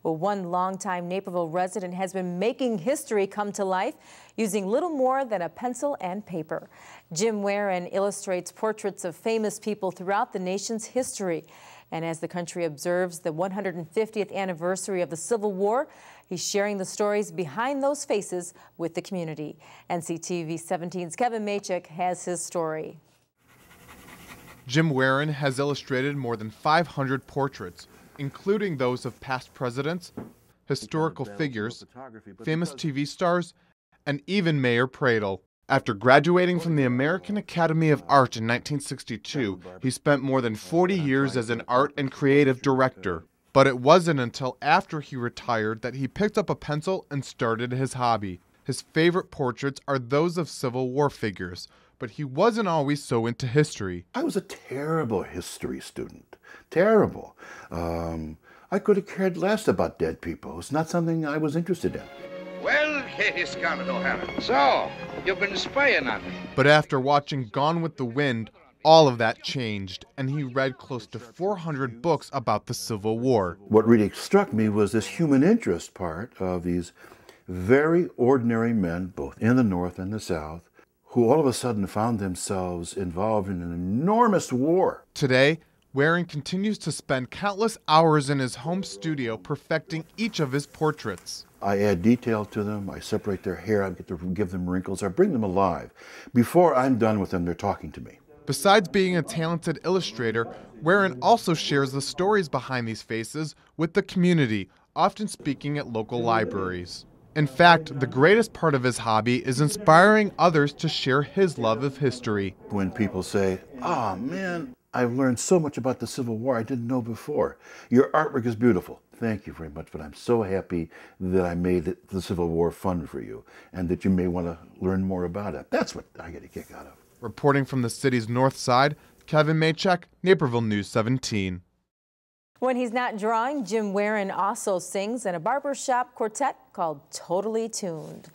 Well, one longtime Naperville resident has been making history come to life using little more than a pencil and paper. Jim Weren illustrates portraits of famous people throughout the nation's history. And as the country observes the 150th anniversary of the Civil War, he's sharing the stories behind those faces with the community. NCTV 17's Kevin Machak has his story. Jim Weren has illustrated more than 500 portraits, including those of past presidents, historical figures, famous TV stars, and even Mayor Pradle. After graduating from the American Academy of Art in 1962, he spent more than 40 years as an art and creative director. But it wasn't until after he retired that he picked up a pencil and started his hobby. His favorite portraits are those of Civil War figures, but he wasn't always so into history. I was a terrible history student. Terrible. I could have cared less about dead people. It's not something I was interested in. Well, Katie Scarlett O'Hara, so you've been spying on me. But after watching Gone with the Wind, all of that changed, and he read close to 400 books about the Civil War. What really struck me was this human interest part of these very ordinary men, both in the North and the South, who all of a sudden found themselves involved in an enormous war. Today, Weren continues to spend countless hours in his home studio perfecting each of his portraits. I add detail to them, I separate their hair, I get to give them wrinkles, I bring them alive. Before I'm done with them, they're talking to me. Besides being a talented illustrator, Weren also shares the stories behind these faces with the community, often speaking at local libraries. In fact, the greatest part of his hobby is inspiring others to share his love of history. When people say, "Oh man, I've learned so much about the Civil War I didn't know before. Your artwork is beautiful. Thank you very much, but I'm so happy that I made the Civil War fun for you and that you may want to learn more about it." That's what I get a kick out of. Reporting from the city's north side, Kevin Machak, Naperville News 17. When he's not drawing, Jim Weren also sings in a barbershop quartet called Totally Tuned.